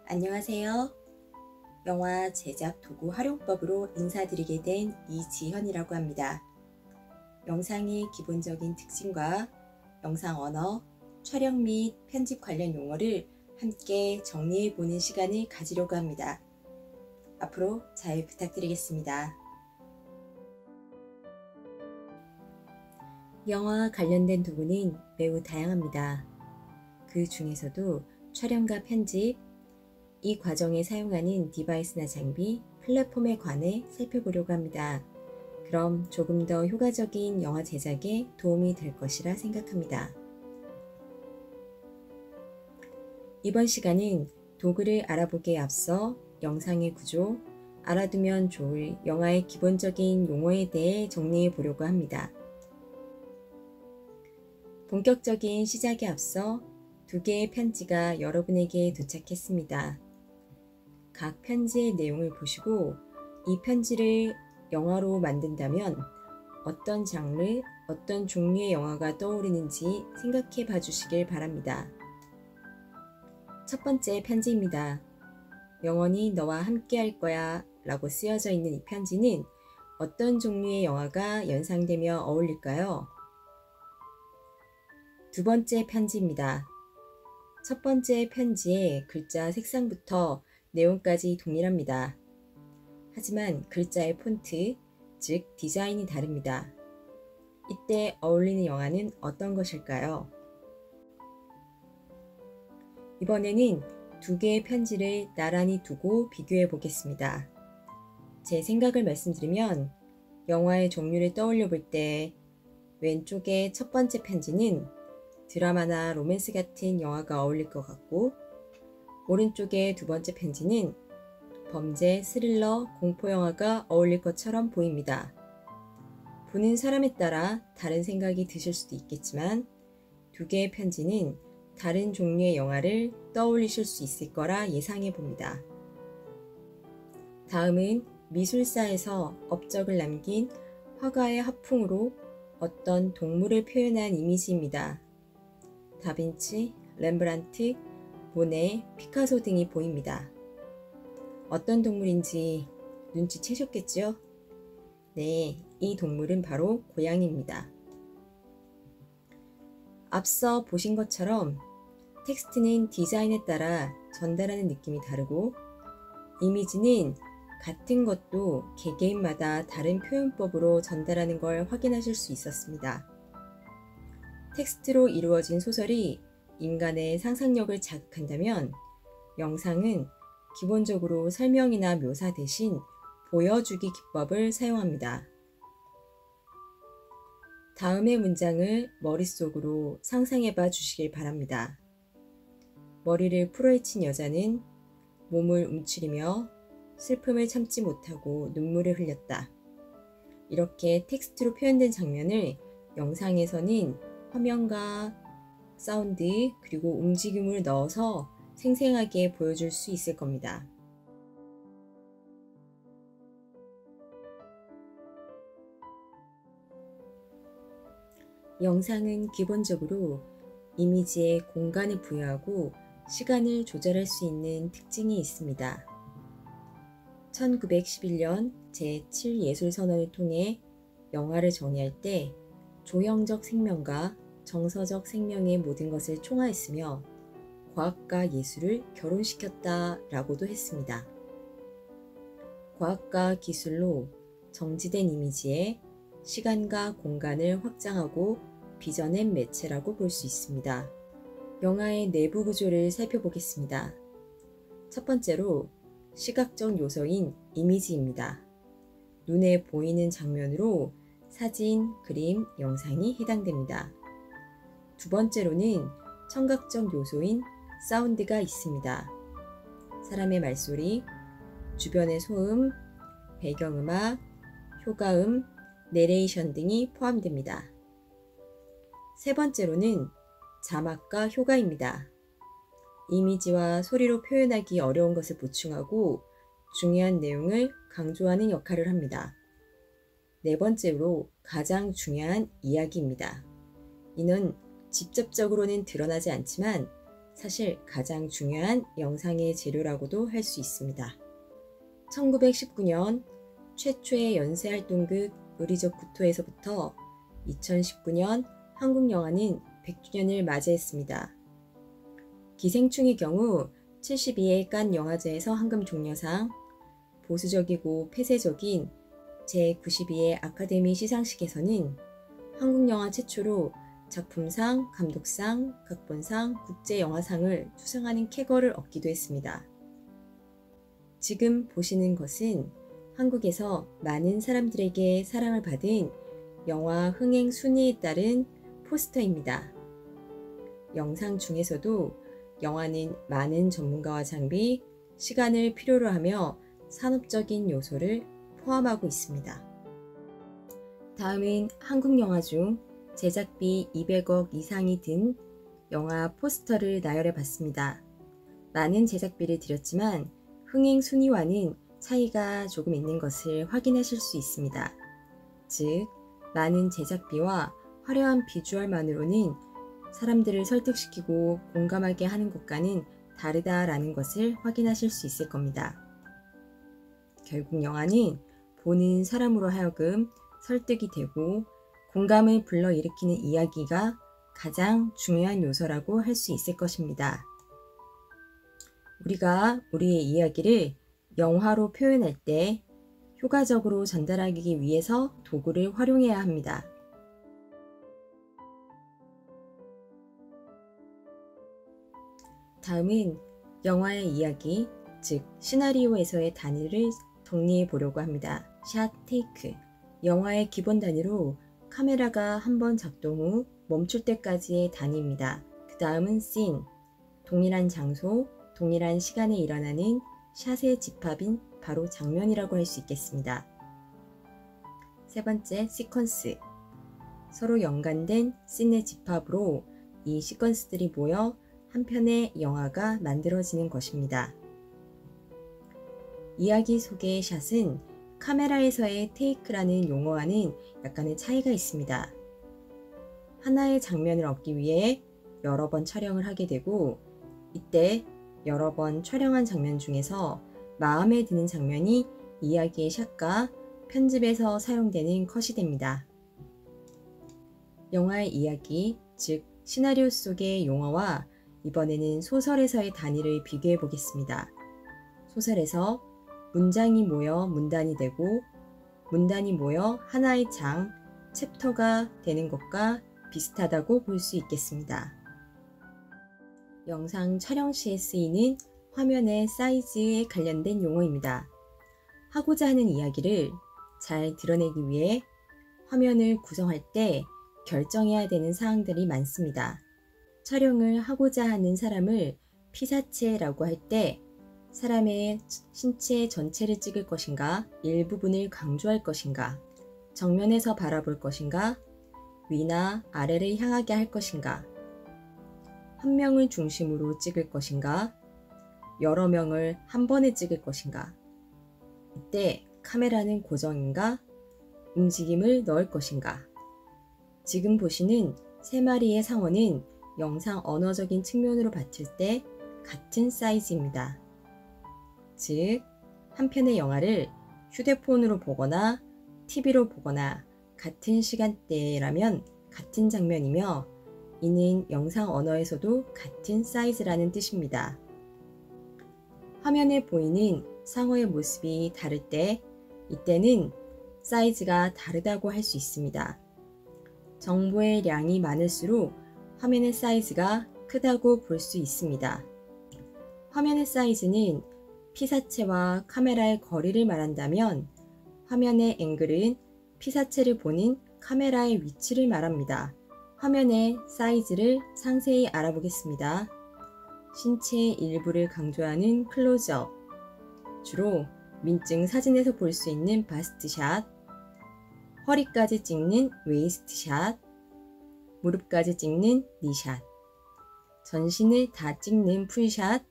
안녕하세요. 영화 제작 도구 활용법으로 인사드리게 된 이지현이라고 합니다. 영상의 기본적인 특징과 영상 언어, 촬영 및 편집 관련 용어를 함께 정리해보는 시간을 가지려고 합니다. 앞으로 잘 부탁드리겠습니다. 영화 관련된 도구는 매우 다양합니다. 그 중에서도 촬영과 편집, 이 과정에 사용하는 디바이스나 장비, 플랫폼에 관해 살펴보려고 합니다. 그럼 조금 더 효과적인 영화 제작에 도움이 될 것이라 생각합니다. 이번 시간은 도구를 알아보기에 앞서 영상의 구조, 알아두면 좋을 영화의 기본적인 용어에 대해 정리해 보려고 합니다. 본격적인 시작에 앞서 두 개의 편지가 여러분에게 도착했습니다. 각 편지의 내용을 보시고 이 편지를 영화로 만든다면 어떤 장르, 어떤 종류의 영화가 떠오르는지 생각해 봐 주시길 바랍니다. 첫 번째 편지입니다. 영원히 너와 함께 할 거야 라고 쓰여져 있는 이 편지는 어떤 종류의 영화가 연상되며 어울릴까요? 두 번째 편지입니다. 첫 번째 편지의 글자 색상부터 내용까지 동일합니다. 하지만 글자의 폰트, 즉 디자인이 다릅니다. 이때 어울리는 영화는 어떤 것일까요? 이번에는 두 개의 편지를 나란히 두고 비교해 보겠습니다. 제 생각을 말씀드리면 영화의 종류를 떠올려 볼 때 왼쪽의 첫 번째 편지는 드라마나 로맨스 같은 영화가 어울릴 것 같고, 오른쪽의 두 번째 편지는 범죄, 스릴러, 공포 영화가 어울릴 것처럼 보입니다. 보는 사람에 따라 다른 생각이 드실 수도 있겠지만 두 개의 편지는 다른 종류의 영화를 떠올리실 수 있을 거라 예상해 봅니다. 다음은 미술사에서 업적을 남긴 화가의 화풍으로 어떤 동물을 표현한 이미지입니다. 다빈치, 렘브란트, 모네, 피카소 등이 보입니다. 어떤 동물인지 눈치채셨겠죠? 네, 이 동물은 바로 고양이입니다. 앞서 보신 것처럼 텍스트는 디자인에 따라 전달하는 느낌이 다르고, 이미지는 같은 것도 개개인마다 다른 표현법으로 전달하는 걸 확인하실 수 있었습니다. 텍스트로 이루어진 소설이 인간의 상상력을 자극한다면 영상은 기본적으로 설명이나 묘사 대신 보여주기 기법을 사용합니다. 다음의 문장을 머릿속으로 상상해 봐 주시길 바랍니다. 머리를 풀어헤친 여자는 몸을 움츠리며 슬픔을 참지 못하고 눈물을 흘렸다. 이렇게 텍스트로 표현된 장면을 영상에서는 화면과 사운드 그리고 움직임을 넣어서 생생하게 보여줄 수 있을 겁니다. 영상은 기본적으로 이미지에 공간을 부여하고 시간을 조절할 수 있는 특징이 있습니다. 1911년 제7예술선언을 통해 영화를 정의할 때 조형적 생명과 정서적 생명의 모든 것을 총화했으며 과학과 예술을 결혼시켰다 라고도 했습니다. 과학과 기술로 정지된 이미지에 시간과 공간을 확장하고 빚어낸 매체라고 볼 수 있습니다. 영화의 내부 구조를 살펴보겠습니다. 첫 번째로 시각적 요소인 이미지입니다. 눈에 보이는 장면으로 사진, 그림, 영상이 해당됩니다. 두 번째로는 청각적 요소인 사운드가 있습니다. 사람의 말소리, 주변의 소음, 배경음악, 효과음, 내레이션 등이 포함됩니다. 세 번째로는 자막과 효과입니다. 이미지와 소리로 표현하기 어려운 것을 보충하고 중요한 내용을 강조하는 역할을 합니다. 네 번째로 가장 중요한 이야기입니다. 이는 직접적으로는 드러나지 않지만 사실 가장 중요한 영상의 재료라고도 할 수 있습니다. 1919년 최초의 연쇄활동극 의리적 구토에서부터 2019년 한국 영화는 100주년을 맞이했습니다. 기생충의 경우 72회 칸 영화제에서 황금 종려상, 보수적이고 폐쇄적인 제92회 아카데미 시상식에서는 한국 영화 최초로 작품상, 감독상, 각본상, 국제영화상을 수상하는 쾌거를 얻기도 했습니다. 지금 보시는 것은 한국에서 많은 사람들에게 사랑을 받은 영화 흥행 순위에 따른 포스터입니다. 영상 중에서도 영화는 많은 전문가와 장비, 시간을 필요로 하며 산업적인 요소를 포함하고 있습니다. 다음은 한국 영화 중 제작비 200억 이상이 든 영화 포스터를 나열해 봤습니다. 많은 제작비를 들였지만 흥행 순위와는 차이가 조금 있는 것을 확인하실 수 있습니다. 즉, 많은 제작비와 화려한 비주얼만으로는 사람들을 설득시키고 공감하게 하는 것과는 다르다라는 것을 확인하실 수 있을 겁니다. 결국 영화는 보는 사람으로 하여금 설득이 되고 공감을 불러일으키는 이야기가 가장 중요한 요소라고 할 수 있을 것입니다. 우리가 우리의 이야기를 영화로 표현할 때 효과적으로 전달하기 위해서 도구를 활용해야 합니다. 다음은 영화의 이야기, 즉 시나리오에서의 단위를 정리해 보려고 합니다. 샷, 테이크. 영화의 기본 단위로 카메라가 한번 작동 후 멈출 때까지의 단위입니다. 그 다음은 씬, 동일한 장소, 동일한 시간에 일어나는 샷의 집합인 바로 장면이라고 할 수 있겠습니다. 세 번째, 시퀀스. 서로 연관된 씬의 집합으로 이 시퀀스들이 모여 한 편의 영화가 만들어지는 것입니다. 이야기 속의 샷은 카메라에서의 테이크라는 용어와는 약간의 차이가 있습니다. 하나의 장면을 얻기 위해 여러 번 촬영을 하게 되고, 이때 여러 번 촬영한 장면 중에서 마음에 드는 장면이 이야기의 샷과 편집에서 사용되는 컷이 됩니다. 영화의 이야기, 즉 시나리오 속의 용어와 이번에는 소설에서의 단위를 비교해 보겠습니다. 소설에서 문장이 모여 문단이 되고 문단이 모여 하나의 장, 챕터가 되는 것과 비슷하다고 볼 수 있겠습니다. 영상 촬영 시에 쓰이는 화면의 사이즈에 관련된 용어입니다. 하고자 하는 이야기를 잘 드러내기 위해 화면을 구성할 때 결정해야 되는 사항들이 많습니다. 촬영을 하고자 하는 사람을 피사체라고 할 때 사람의 신체 전체를 찍을 것인가, 일부분을 강조할 것인가, 정면에서 바라볼 것인가, 위나 아래를 향하게 할 것인가, 한 명을 중심으로 찍을 것인가, 여러 명을 한 번에 찍을 것인가, 이때 카메라는 고정인가, 움직임을 넣을 것인가. 지금 보시는 세 마리의 상어는 영상 언어적인 측면으로 봤을 때 같은 사이즈입니다. 즉, 한 편의 영화를 휴대폰으로 보거나 TV로 보거나 같은 시간대라면 같은 장면이며, 이는 영상 언어에서도 같은 사이즈라는 뜻입니다. 화면에 보이는 상어의 모습이 다를 때 이때는 사이즈가 다르다고 할 수 있습니다. 정보의 양이 많을수록 화면의 사이즈가 크다고 볼 수 있습니다. 화면의 사이즈는 피사체와 카메라의 거리를 말한다면 화면의 앵글은 피사체를 보는 카메라의 위치를 말합니다. 화면의 사이즈를 상세히 알아보겠습니다. 신체의 일부를 강조하는 클로즈업, 주로 민증 사진에서 볼 수 있는 바스트샷, 허리까지 찍는 웨이스트샷, 무릎까지 찍는 니샷, 전신을 다 찍는 풀샷,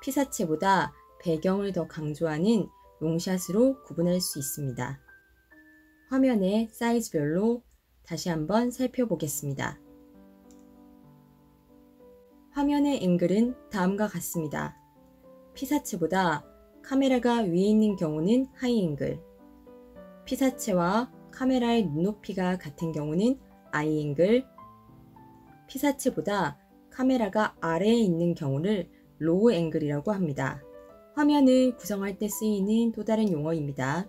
피사체보다 배경을 더 강조하는 롱샷으로 구분할 수 있습니다. 화면의 사이즈별로 다시 한번 살펴보겠습니다. 화면의 앵글은 다음과 같습니다. 피사체보다 카메라가 위에 있는 경우는 하이 앵글, 피사체와 카메라의 눈높이가 같은 경우는 아이 앵글, 피사체보다 카메라가 아래에 있는 경우를 로우 앵글이라고 합니다. 화면을 구성할 때 쓰이는 또 다른 용어입니다.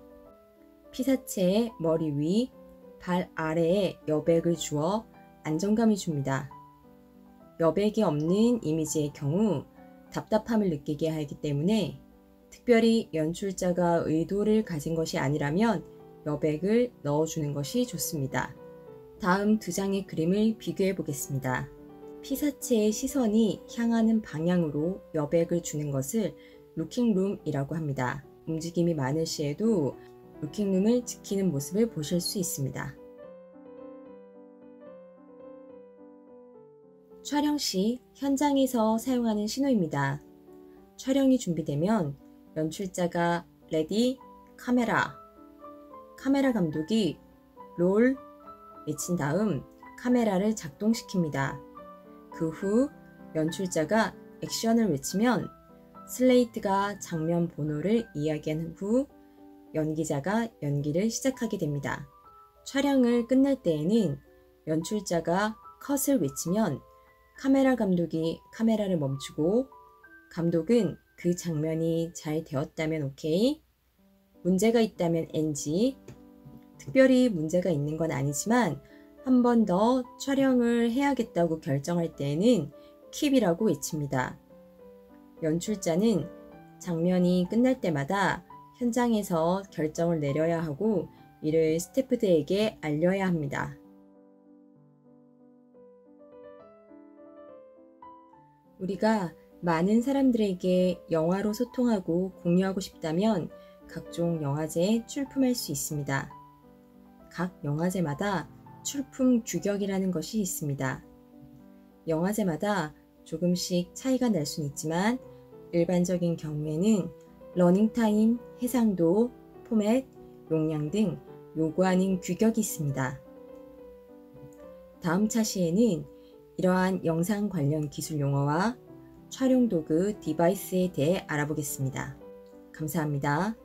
피사체의 머리 위, 발 아래에 여백을 주어 안정감을 줍니다. 여백이 없는 이미지의 경우 답답함을 느끼게 하기 때문에 특별히 연출자가 의도를 가진 것이 아니라면 여백을 넣어주는 것이 좋습니다. 다음 두 장의 그림을 비교해 보겠습니다. 피사체의 시선이 향하는 방향으로 여백을 주는 것을 루킹룸이라고 합니다. 움직임이 많을 시에도 루킹룸을 지키는 모습을 보실 수 있습니다. 촬영 시 현장에서 사용하는 신호입니다. 촬영이 준비되면 연출자가 레디, 카메라, 카메라 감독이 롤 외친 다음 카메라를 작동시킵니다. 그 후 연출자가 액션을 외치면 슬레이트가 장면 번호를 이야기한 후 연기자가 연기를 시작하게 됩니다. 촬영을 끝낼 때에는 연출자가 컷을 외치면 카메라 감독이 카메라를 멈추고 감독은 그 장면이 잘 되었다면 오케이, 문제가 있다면 NG, 특별히 문제가 있는 건 아니지만 한 번 더 촬영을 해야겠다고 결정할 때에는 킵이라고 외칩니다. 연출자는 장면이 끝날 때마다 현장에서 결정을 내려야 하고 이를 스태프들에게 알려야 합니다. 우리가 많은 사람들에게 영화로 소통하고 공유하고 싶다면 각종 영화제에 출품할 수 있습니다. 각 영화제마다 출품 규격이라는 것이 있습니다. 영화제마다 조금씩 차이가 날 수는 있지만 일반적인 경우에는 러닝타임, 해상도, 포맷, 용량 등 요구하는 규격이 있습니다. 다음 차시에는 이러한 영상 관련 기술 용어와 촬영 도구 디바이스에 대해 알아보겠습니다. 감사합니다.